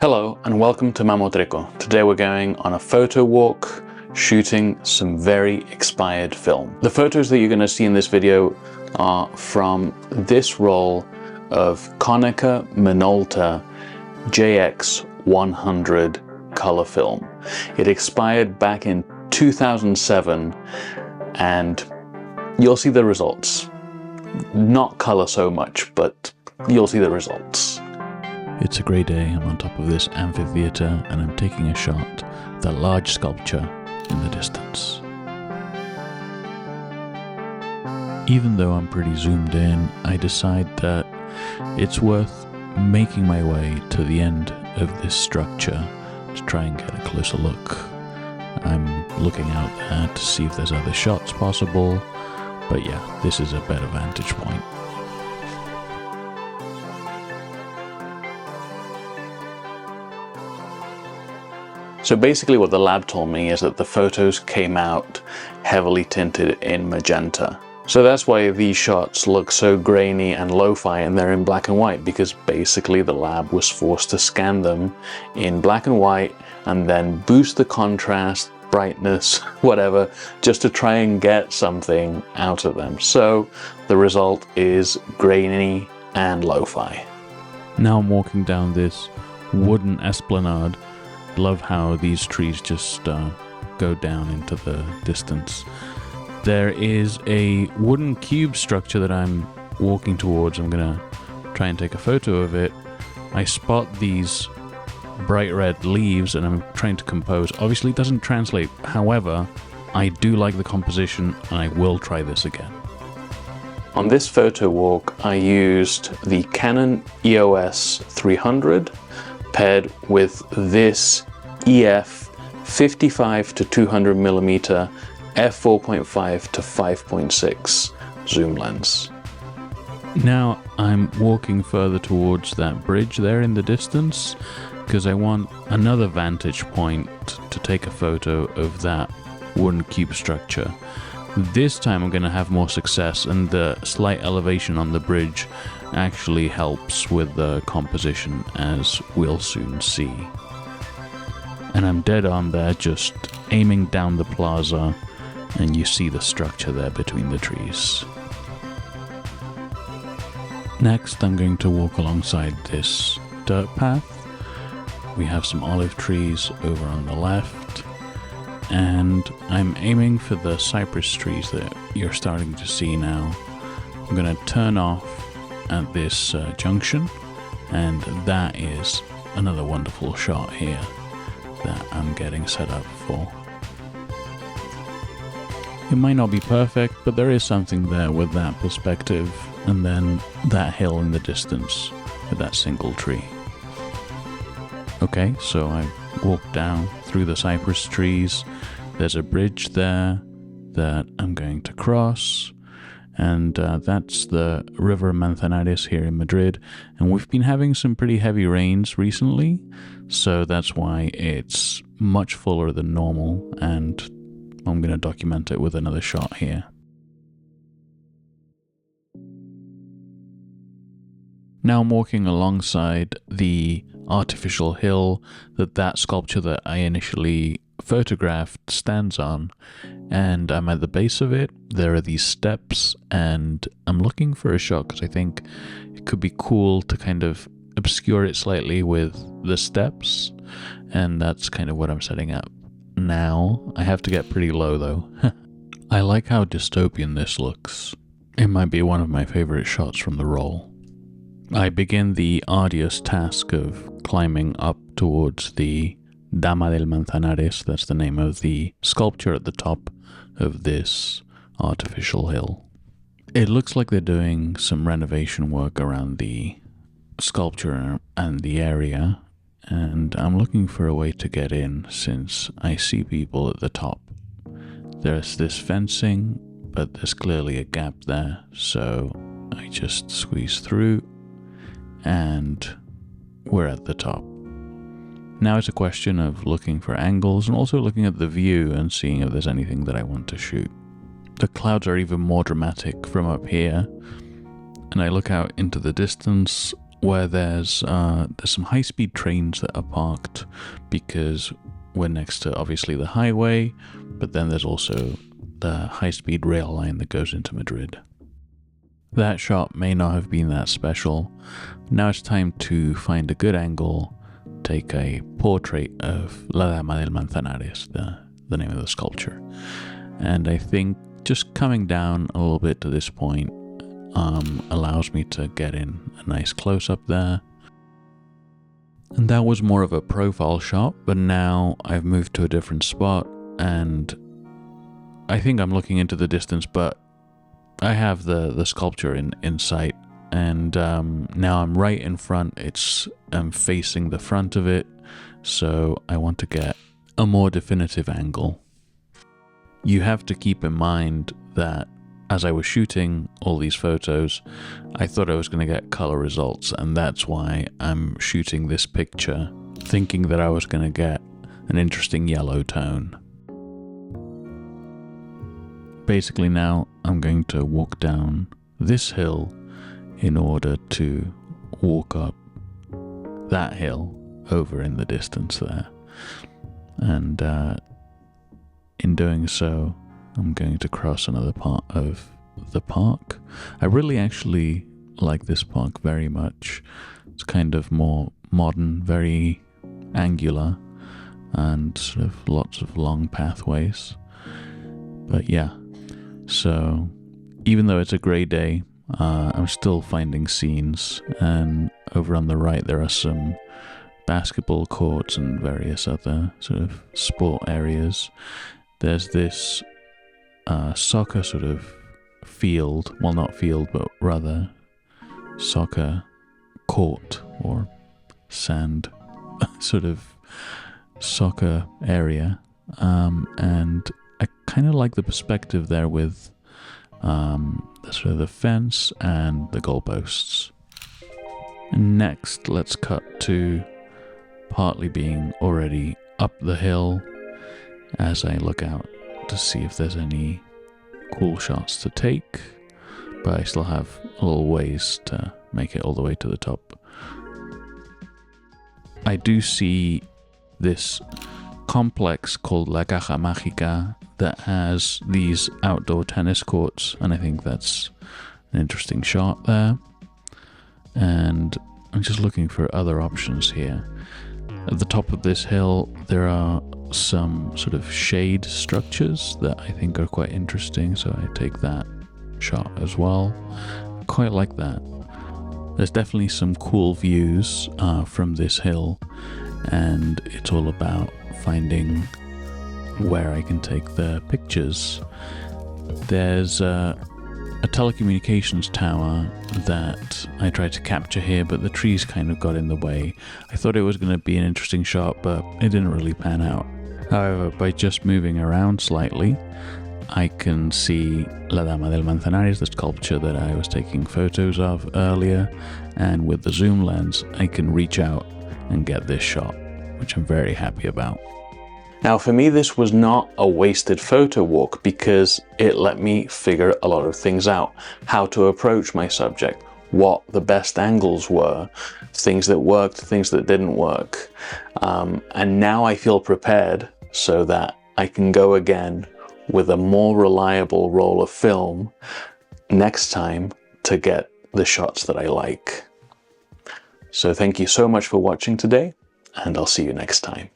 Hello and welcome to Mammotrico. Today we're going on a photo walk shooting some very expired film. The photos that you're going to see in this video are from this roll of Konica Minolta JX100 color film. It expired back in 2007 and you'll see the results. Not color so much, but you'll see the results. It's a grey day, I'm on top of this amphitheatre and I'm taking a shot of that large sculpture in the distance. Even though I'm pretty zoomed in, I decide that it's worth making my way to the end of this structure to try and get a closer look. I'm looking out there to see if there's other shots possible, but yeah, this is a better vantage point. So basically what the lab told me is that the photos came out heavily tinted in magenta. So that's why these shots look so grainy and lo-fi and they're in black and white, because basically the lab was forced to scan them in black and white and then boost the contrast, brightness, whatever, just to try and get something out of them. So the result is grainy and lo-fi. Now I'm walking down this wooden esplanade. Love how these trees just go down into the distance. There is a wooden cube structure that I'm walking towards. I'm gonna try and take a photo of it. I spot these bright red leaves and I'm trying to compose. Obviously it doesn't translate, however, I do like the composition and I will try this again. On this photo walk I used the Canon EOS 300 paired with this EF 55 to 200 millimeter f4.5 to 5.6 zoom lens. Now I'm walking further towards that bridge there in the distance because I want another vantage point to take a photo of that wooden cube structure. This time I'm going to have more success, and the slight elevation on the bridge actually helps with the composition, as we'll soon see. And I'm dead on there, just aiming down the plaza, and you see the structure there between the trees. Next I'm going to walk alongside this dirt path. We have some olive trees over on the left, and I'm aiming for the cypress trees that you're starting to see now. I'm going to turn off at this junction, and that is another wonderful shot here that I'm getting set up for. It might not be perfect, but there is something there with that perspective, and then that hill in the distance with that single tree. Okay, so I walked down through the cypress trees. There's a bridge there that I'm going to cross, and that's the River Manzanares here in Madrid, and we've been having some pretty heavy rains recently, so that's why it's much fuller than normal, and I'm going to document it with another shot here. Now I'm walking alongside the artificial hill that sculpture that I initially photographed stands on, and I'm at the base of it. There are these steps, and I'm looking for a shot because I think it could be cool to kind of obscure it slightly with the steps, and that's kind of what I'm setting up now. I have to get pretty low though. I like how dystopian this looks. It might be one of my favorite shots from the roll. I begin the arduous task of climbing up towards the Dama del Manzanares, that's the name of the sculpture at the top of this artificial hill. It looks like they're doing some renovation work around the sculpture and the area, and I'm looking for a way to get in since I see people at the top. There's this fencing, but there's clearly a gap there, so I just squeeze through and we're at the top. Now it's a question of looking for angles and also looking at the view and seeing if there's anything that I want to shoot. The clouds are even more dramatic from up here, and I look out into the distance where there's some high-speed trains that are parked because we're next to obviously the highway, but then there's also the high-speed rail line that goes into Madrid. That shot may not have been that special. Now it's time to find a good angle, take a portrait of La Dama del Manzanares, the name of the sculpture. And I think just coming down a little bit to this point allows me to get in a nice close-up there. And that was more of a profile shot, but now I've moved to a different spot, and I think I'm looking into the distance, but I have the sculpture in sight, and now I'm right in front. I'm facing the front of it, so I want to get a more definitive angle. You have to keep in mind that as I was shooting all these photos, I thought I was going to get color results, and that's why I'm shooting this picture, thinking that I was going to get an interesting yellow tone. Basically now I'm going to walk down this hill in order to walk up that hill over in the distance there. And in doing so, I'm going to cross another part of the park. I really actually like this park very much. It's kind of more modern, very angular, and sort of lots of long pathways. But yeah, so even though it's a grey day, I'm still finding scenes, and over on the right there are some basketball courts and various other sort of sport areas. There's this soccer sort of field, well not field, but rather soccer court or sand sort of soccer area, and I kind of like the perspective there with sort of the fence and the goalposts. And next, let's cut to partly being already up the hill as I look out to see if there's any cool shots to take, but I still have a little ways to make it all the way to the top. I do see this complex called La Caja Mágica that has these outdoor tennis courts, and I think that's an interesting shot there. And I'm just looking for other options here. At the top of this hill there are some sort of shade structures that I think are quite interesting, so I take that shot as well. Quite like that. There's definitely some cool views from this hill, and it's all about finding where I can take the pictures. There's a telecommunications tower that I tried to capture here, but the trees kind of got in the way. I thought it was going to be an interesting shot, but it didn't really pan out. However, by just moving around slightly, I can see La Dama del Manzanares, the sculpture that I was taking photos of earlier, and with the zoom lens I can reach out and get this shot, which I'm very happy about. Now for me this was not a wasted photo walk because it let me figure a lot of things out. How to approach my subject, what the best angles were, things that worked, things that didn't work. And now I feel prepared so that I can go again with a more reliable roll of film next time to get the shots that I like. So thank you so much for watching today, and I'll see you next time.